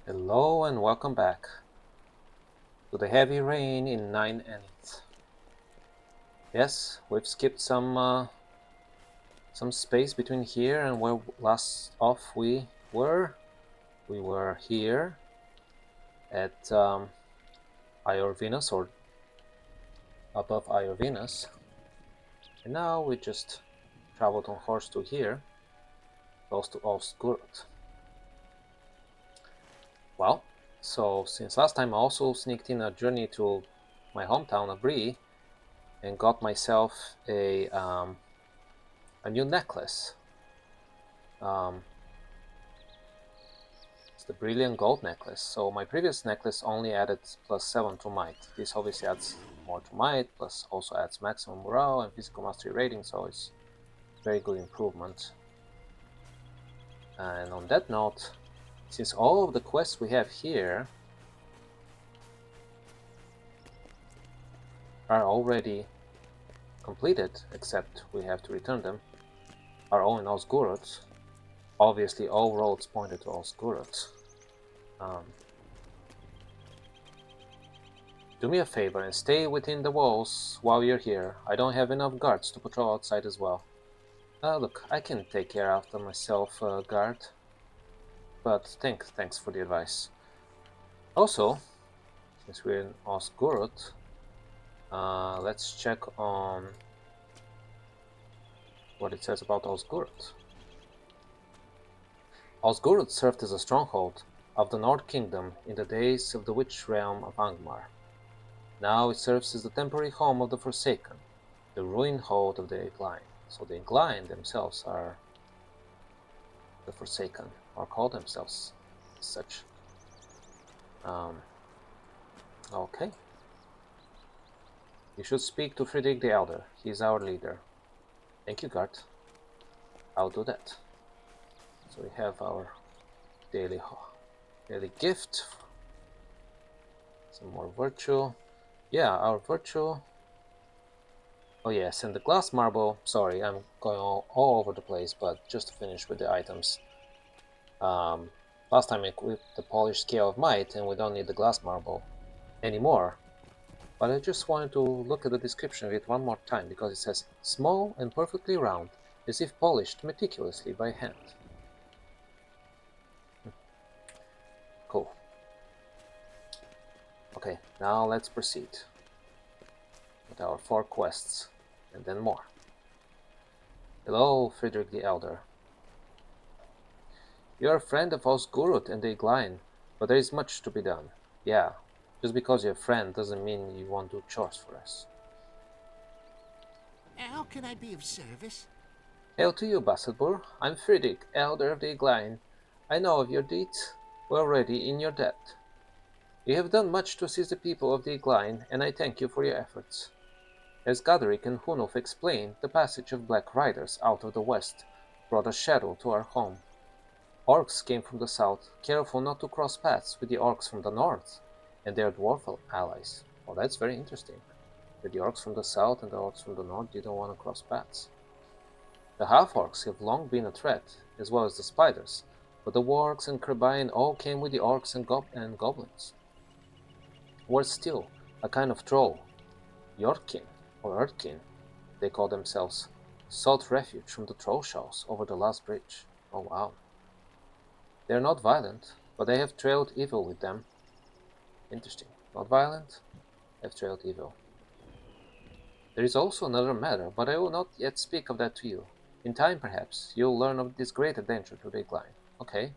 Hello and welcome back to the heavy rain in 9/8. Yes, we've skipped some space between here and where last off we were. We were here at Ior Venus, or above Ior Venus, and now we just traveled on horse to here, close to Osgurut. Well, so since last time I also sneaked in a journey to my hometown of Bree and got myself a new necklace. It's the brilliant gold necklace. So my previous necklace only added +7 to might. This obviously adds more to might, plus also adds maximum morale and physical mastery rating, so it's very good improvement. And on that note, since all of the quests we have here are already completed, except we have to return them, are all in Osgurut. Obviously all roads pointed to Osgurut. Do me a favor and stay within the walls while you're here. I don't have enough guards to patrol outside as well. Look, I can take care after myself, guard. But thanks for the advice. Also, since we're in Osgurut, let's check on what it says about Osgurut. Osgurut served as a stronghold of the Nord Kingdom in the days of the witch realm of Angmar. Now it serves as the temporary home of the Forsaken, the ruined hold of the Incline. So the Incline themselves are the Forsaken, or call themselves as such. Okay. You should speak to Friedrich the Elder. He is our leader. Thank you, guard. I'll do that. So we have our daily gift. Some more virtue. Yeah, our virtue. Oh yes, and the glass marble. Sorry, I'm going all over the place, but just to finish with the items. Last time I equipped the polished scale of might, and we don't need the glass marble anymore. But I just wanted to look at the description of it one more time, because it says small and perfectly round, as if polished meticulously by hand. Cool. Okay, now let's proceed with our 4 quests, and then more. Hello, Friedrich the Elder. You're a friend of Osgurut and the Igline, but there is much to be done. Yeah, just because you're a friend doesn't mean you won't do chores for us. How can I be of service? Hail to you, Basselbur. I'm Friedrich, Elder of the Igline. I know of your deeds. We're already in your debt. You have done much to assist the people of the Igline, and I thank you for your efforts. As Goderic and Hunulf explained, the passage of black riders out of the west brought a shadow to our home. Orcs came from the south, careful not to cross paths with the orcs from the north and their dwarf allies. Well, that's very interesting. That the orcs from the south and the orcs from the north didn't want to cross paths. The half-orcs have long been a threat, as well as the spiders, but the wargs and Crebain all came with the orcs and goblins. Worse still, a kind of troll, Yorkin or Erdkin, they call themselves, sought refuge from the troll shows over the last bridge. Oh wow. They are not violent, but they have trailed evil with them. Interesting. Not violent, have trailed evil. There is also another matter, but I will not yet speak of that to you. In time, perhaps, you'll learn of this great adventure to the Line. Okay,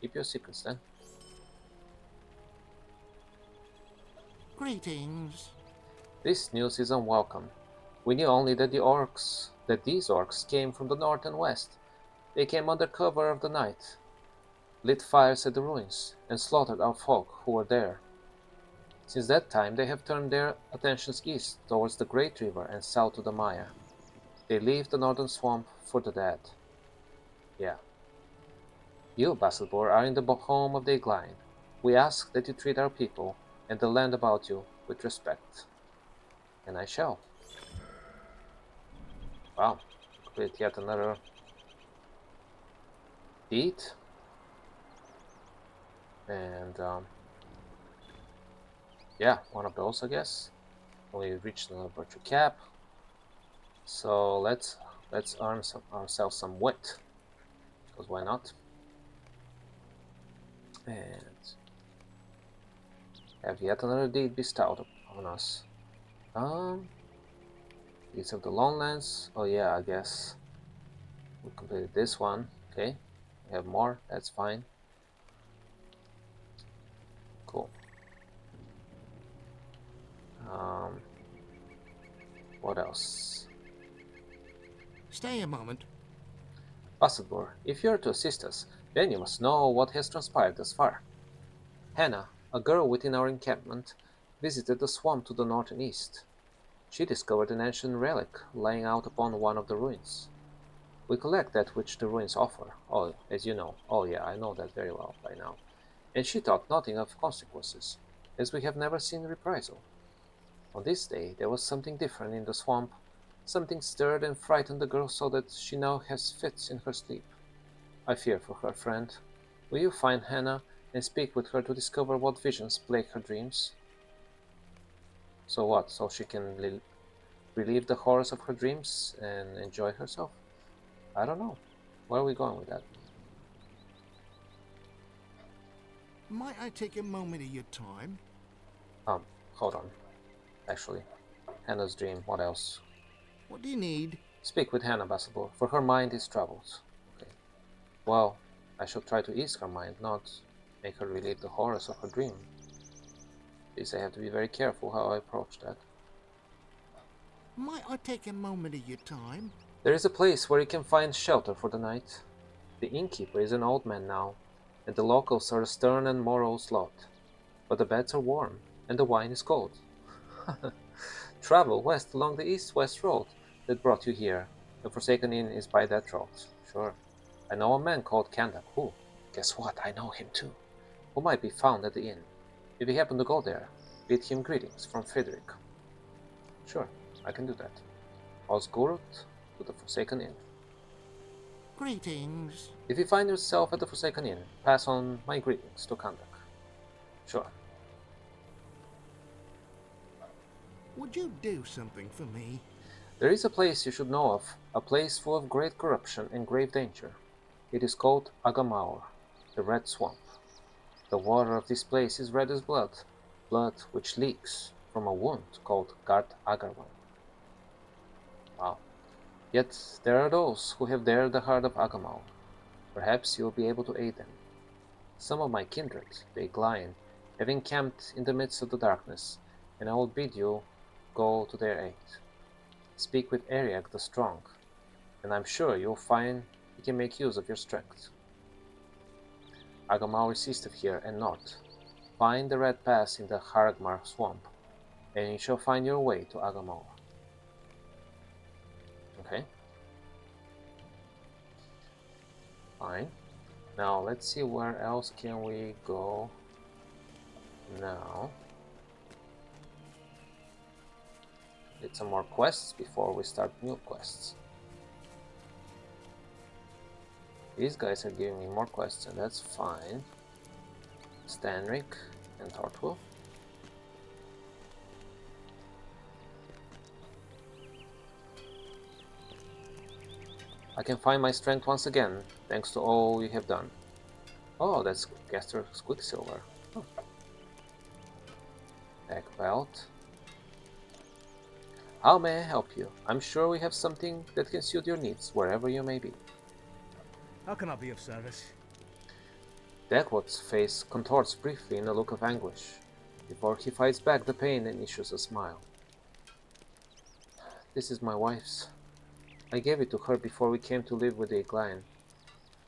keep your secrets then. Greetings. This news is unwelcome. We knew only that these orcs came from the north and west. They came under cover of the night, lit fires at the ruins, and slaughtered our folk who were there. Since that time they have turned their attentions east towards the Great River and south to the Maya. They leave the northern swamp for the dead. Yeah. You, Basselbor, are in the home of the Igline. We ask that you treat our people and the land about you with respect. And I shall. Wow. Complete yet another deed. And yeah, one of those, I guess. We reached the virtue cap, so let's earn ourselves some wit, because why not? And have yet another deed bestowed upon us. Um, Deeds of the Lowlands. Oh yeah, I guess we completed this one. Okay, we have more. That's fine. Cool. Um, what else? Stay a moment. Bassador, if you are to assist us, then you must know what has transpired thus far. Hannah, a girl within our encampment, visited the swamp to the north and east. She discovered an ancient relic lying out upon one of the ruins. We collect that which the ruins offer. Oh, as you know. Oh, yeah, I know that very well by now. And she thought nothing of consequences, as we have never seen reprisal. On this day, there was something different in the swamp. Something stirred and frightened the girl so that she now has fits in her sleep. I fear for her, friend. Will you find Hannah and speak with her to discover what visions plague her dreams? So what? So she can relieve the horrors of her dreams and enjoy herself? I don't know. Where are we going with that? Might I take a moment of your time? Hold on. Actually, Hannah's dream. What else? What do you need? Speak with Hannah, Bassador, for her mind is troubled. Okay. Well, I shall try to ease her mind, not make her relive the horrors of her dream. This I have to be very careful how I approach that. Might I take a moment of your time? There is a place where you can find shelter for the night. The innkeeper is an old man now, and the locals are a stern and morose lot. But the beds are warm, and the wine is cold. Travel west along the east-west road that brought you here. The Forsaken Inn is by that road. Sure. I know a man called Kandak who, guess what, I know him too, who might be found at the inn. If you happen to go there, bid him greetings from Frederick. Sure, I can do that. Osgurut to the Forsaken Inn. Greetings. If you find yourself at the Forsaken Inn, pass on my greetings to Kandak. Sure. Would you do something for me? There is a place you should know of, a place full of great corruption and grave danger. It is called Agamaur, the Red Swamp. The water of this place is red as blood, blood which leaks from a wound called Gart Agarwan. Wow. Yet there are those who have dared the heart of Agamaur. Perhaps you will be able to aid them. Some of my kindred, the Iglain, have encamped in the midst of the darkness, and I will bid you go to their aid. Speak with Ariak the Strong, and I am sure you will find he can make use of your strength. Agamau is east of here and north. Find the red pass in the Haragmar swamp, and you shall find your way to Agamau. Okay, fine. Now let's see where else can we go now. Get some more quests before we start new quests. These guys are giving me more quests, and that's fine. Stanric and Tortwell. I can find my strength once again, thanks to all you have done. Oh, that's Gaster's Quicksilver. Oh. Back belt. How may I help you? I'm sure we have something that can suit your needs, wherever you may be. How can I be of service? Dagwood's face contorts briefly in a look of anguish, before he fights back the pain and issues a smile. This is my wife's. I gave it to her before we came to live with the Eglain.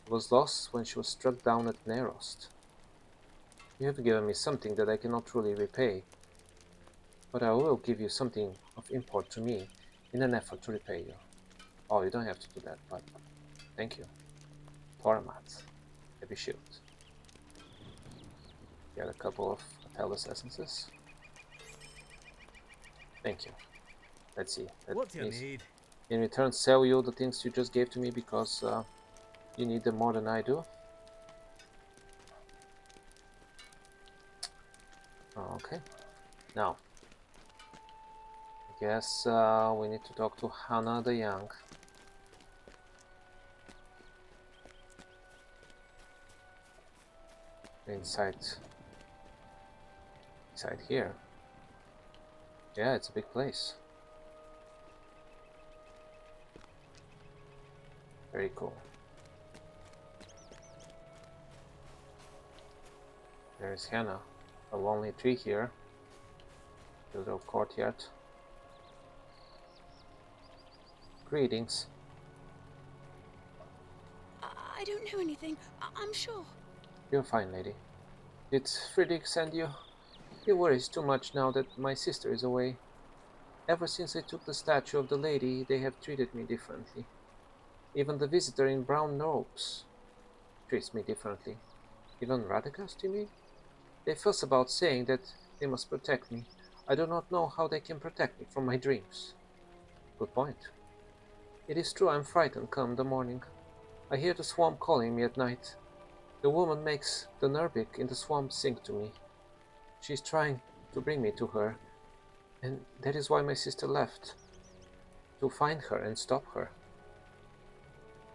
It was lost when she was struck down at Nerost. You have given me something that I cannot truly repay, but I will give you something of import to me in an effort to repay you. Oh, you don't have to do that, but thank you. Toramat, heavy shield. Get a couple of Atellus essences. Thank you. Let's see. What do you need? In return, sell you the things you just gave to me because you need them more than I do. Okay, now, I guess we need to talk to Hannah the Young. Inside here. Yeah, it's a big place. Very cool. There's Hannah. A lonely tree here. Little courtyard. Greetings. I don't know anything. I'm sure. You're fine, lady. Did Friedrich send you? He worries too much now that my sister is away. Ever since I took the statue of the lady, they have treated me differently. Even the visitor in brown robes treats me differently. Even Radagast, you mean? They fuss about saying that they must protect me. I do not know how they can protect me from my dreams. Good point. It is true I'm frightened come the morning. I hear the swamp calling me at night. The woman makes the Nurbik in the swamp sing to me. She is trying to bring me to her, and that is why my sister left. To find her and stop her.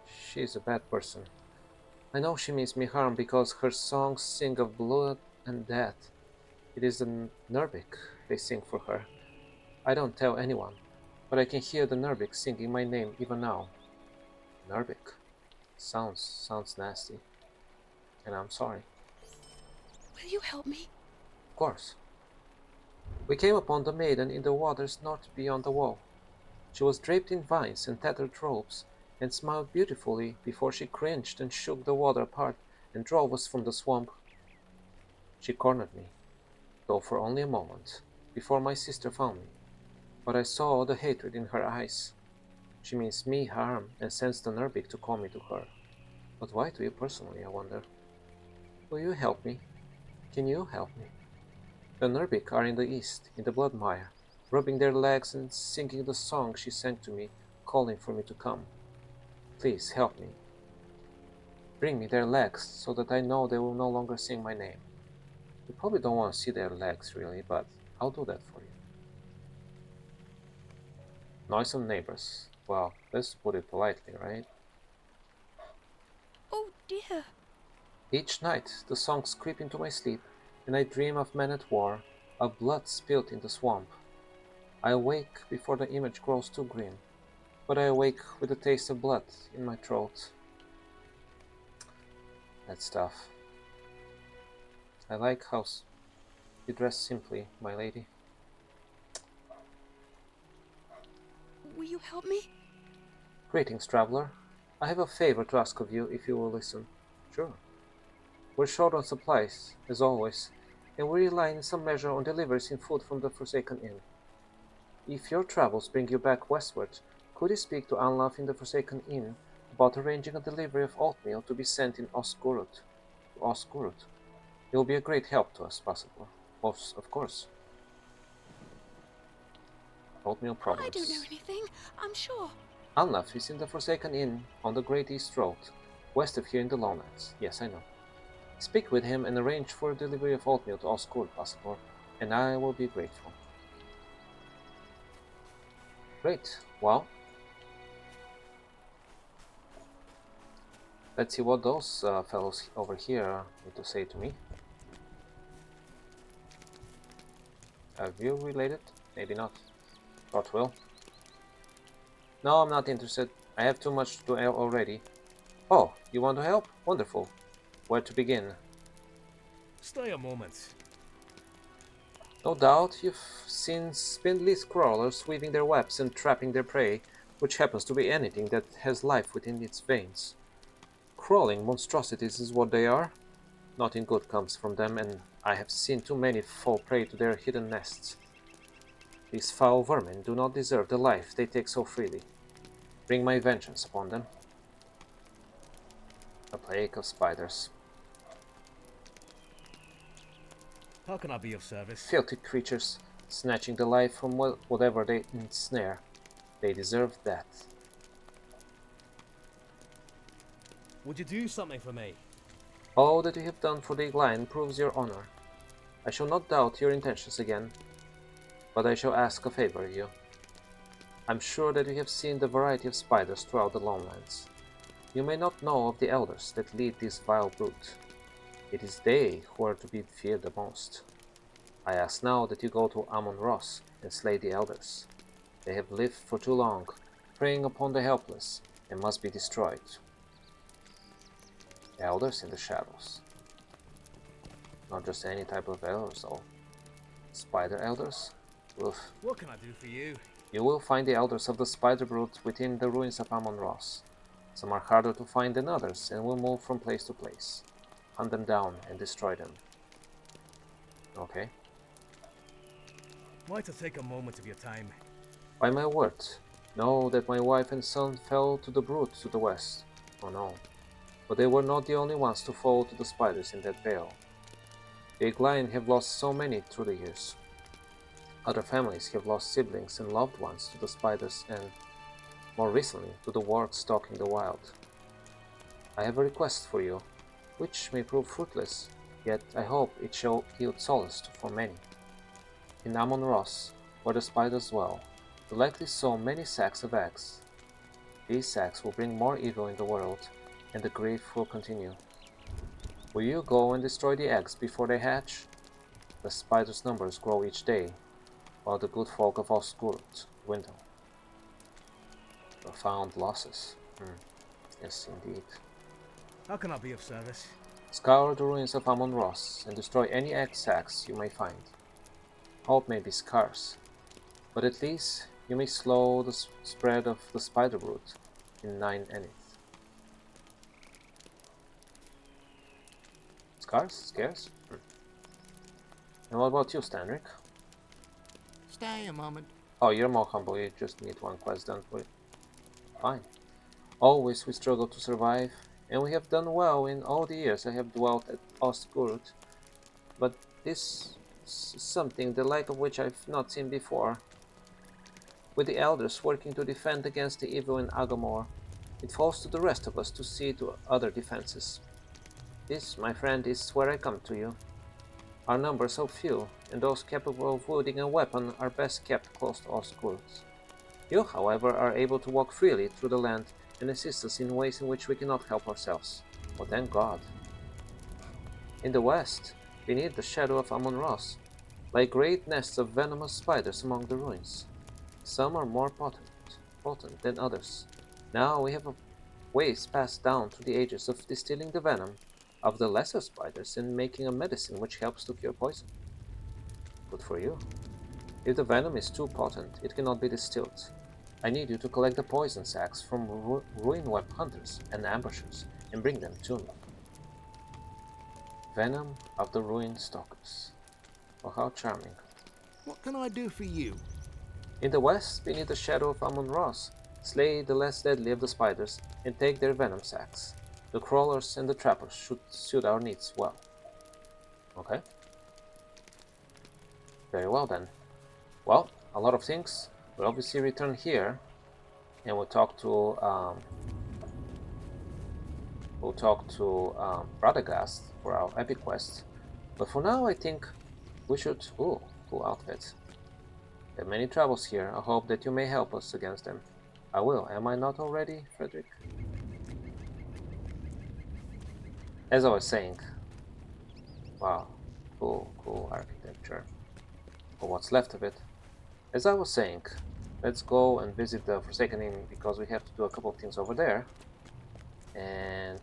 She is a bad person. I know she means me harm because her songs sing of blood and death. It is the Nurbik they sing for her. I don't tell anyone, but I can hear the Nurbik singing my name even now. Nurbik. Sounds nasty. And I'm sorry. Will you help me? Of course. We came upon the maiden in the waters north beyond the wall. She was draped in vines and tattered robes, and smiled beautifully before she cringed and shook the water apart and drove us from the swamp. She cornered me, though for only a moment, before my sister found me. But I saw the hatred in her eyes. She means me harm and sends the Nurbik to call me to her. But why to you personally, I wonder? Will you help me? Can you help me? The Nurbik are in the east, in the blood mire, rubbing their legs and singing the song she sang to me, calling for me to come. Please help me. Bring me their legs so that I know they will no longer sing my name. You probably don't want to see their legs really, but I'll do that for you. Noisome neighbors. Well, let's put it politely, right? Oh dear. Each night the songs creep into my sleep, and I dream of men at war, of blood spilled in the swamp. I awake before the image grows too grim, but I awake with the taste of blood in my throat. That stuff. I like how you dress simply, my lady. Will you help me? Greetings, traveler. I have a favor to ask of you if you will listen. Sure. We're short on supplies, as always, and we rely in some measure on deliveries in food from the Forsaken Inn. If your travels bring you back westward, could you speak to Anlaf in the Forsaken Inn about arranging a delivery of oatmeal to be sent in Osgurut? To Osgurut. It will be a great help to us, possible. Of course. Oatmeal I don't know problems. anything. I'm sure. Anlaf is in the Forsaken Inn on the Great East Road, west of here in the lowlands. Yes, I know. Speak with him and arrange for a delivery of oatmeal to Osgurut, possible, and I will be grateful. Great. Well, let's see what those fellows over here need to say to me. Have you related? Maybe not. Thought will. No, I'm not interested. I have too much to do already. Oh, you want to help? Wonderful. Where to begin? Stay a moment. No doubt you've seen spindly crawlers weaving their webs and trapping their prey, which happens to be anything that has life within its veins. Crawling monstrosities is what they are. Nothing good comes from them, and I have seen too many fall prey to their hidden nests. These foul vermin do not deserve the life they take so freely. Bring my vengeance upon them. A plague of spiders. How can I be of service? Filthy creatures, snatching the life from whatever they ensnare. They deserve death. Would you do something for me? All that you have done for the Glen proves your honor. I shall not doubt your intentions again, but I shall ask a favor of you. I'm sure that you have seen the variety of spiders throughout the lowlands. You may not know of the elders that lead this vile brood. It is they who are to be feared the most. I ask now that you go to Amon-Ross and slay the elders. They have lived for too long, preying upon the helpless, and must be destroyed. Elders in the shadows. Not just any type of elders, though. Spider elders? Oof. What can I do for you? You will find the elders of the spider brood within the ruins of Amon-Ross. Some are harder to find than others and will move from place to place. Hunt them down and destroy them. Okay. Why to take a moment of your time? By my word, know that my wife and son fell to the brood to the west. Oh no. But they were not the only ones to fall to the spiders in that vale. The Eglain have lost so many through the years. Other families have lost siblings and loved ones to the spiders and, more recently, to the wargs stalking the wild. I have a request for you, which may prove fruitless, yet I hope it shall yield solace for many. In Amon-Ross, where the spiders dwell, you likely sow many sacks of eggs. These sacks will bring more evil in the world, and the grief will continue. Will you go and destroy the eggs before they hatch? The spiders' numbers grow each day, while the good folk of Osgurt dwindle. Profound losses. Yes, indeed. How can I be of service? Scour the ruins of Amon-Ross and destroy any egg sacks you may find. Hope may be scarce, but at least you may slow the spread of the spider brood in Nine Enith. Scarce? And what about you, Stanric? Stay a moment. Oh, you're more humble, you just need one quest done for it. Fine. Always we struggle to survive, and we have done well in all the years I have dwelt at Ostgurt. But this is something the like of which I've not seen before. With the elders working to defend against the evil in Agamor, it falls to the rest of us to see to other defenses. This, my friend, is where I come to you. Our numbers are few, and those capable of wielding a weapon are best kept close to Ostgurt. You, however, are able to walk freely through the land and assist us in ways in which we cannot help ourselves. Oh, thank God. In the west, beneath the shadow of Amon-Ross, lie great nests of venomous spiders among the ruins. Some are more potent than others. Now we have ways passed down through the ages of distilling the venom of the lesser spiders and making a medicine which helps to cure poison. Good for you. If the venom is too potent, it cannot be distilled. I need you to collect the poison sacks from ruin web hunters and ambushers and bring them to me. Venom of the ruin stalkers. Oh, how charming. What can I do for you? In the west, beneath the shadow of Amon-Ross, slay the less deadly of the spiders and take their venom sacks. The crawlers and the trappers should suit our needs well. Okay. Very well then. Well, a lot of things. We'll obviously return here, and we'll talk to Radagast for our epic quest. But for now, I think we should. Ooh, cool outfit. There are many troubles here. I hope that you may help us against them. I will. Am I not already, Frederick? As I was saying. Wow, cool architecture. Or what's left of it. As I was saying, let's go and visit the Forsaken Inn because we have to do a couple of things over there. And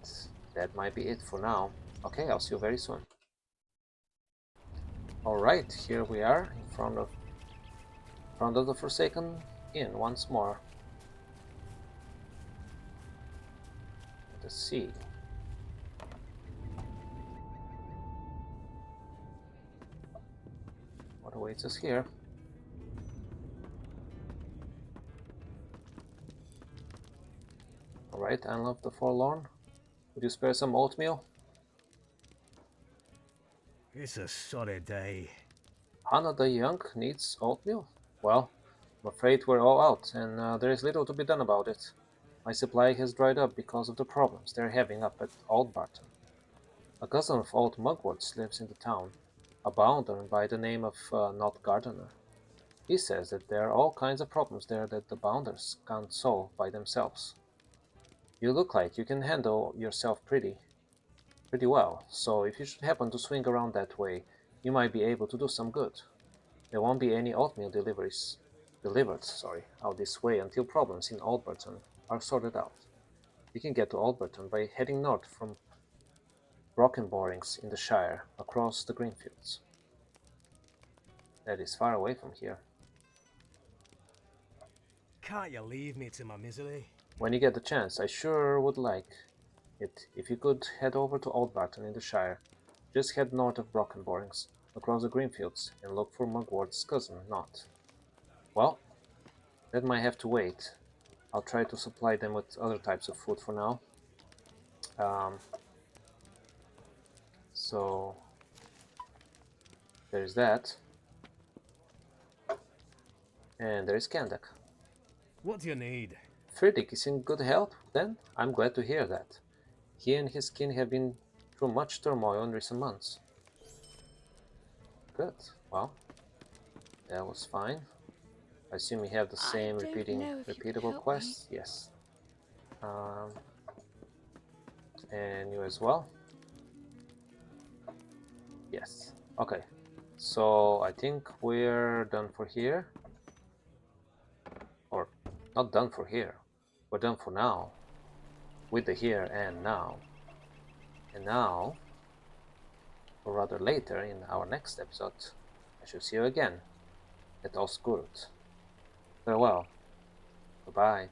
that might be it for now. Okay, I'll see you very soon. Alright, here we are in front of the Forsaken Inn once more. Let's see. What awaits us here? Alright, Unlove the Forlorn. Would you spare some oatmeal? It's a sorry day. Hannah the Young needs oatmeal? Well, I'm afraid we're all out, and there is little to be done about it. My supply has dried up because of the problems they're having up at Old Barton. A cousin of old Mugwort's lives in the town. a bounder by the name of Not Gardener. He says that there are all kinds of problems there that the bounders can't solve by themselves. You look like you can handle yourself pretty well, so if you should happen to swing around that way, you might be able to do some good. There won't be any oatmeal delivered, out this way until problems in Alberton are sorted out. You can get to Alberton by heading north from Brockenborings in the Shire, across the Greenfields. That is far away from here. Can't you leave me to my misery? When you get the chance, I sure would like it if you could head over to Alberton in the Shire. Just head north of Brockenborings, across the Greenfields, and look for Mugword's cousin, Not. Well, that might have to wait. I'll try to supply them with other types of food for now. So there's that. And there's Kandak. What do you need? Friedrich is in good health, then? I'm glad to hear that. He and his kin have been through much turmoil in recent months. Good. Well, that was fine. I assume we have the I same don't know if you can repeatable help me. quests. Yes. Um, and you as well. Yes. Okay. So I think we're done for here. Or not done for here. We're done for now. With the here and now. And now, or rather later in our next episode, I shall see you again at Oscurt. Farewell. Goodbye.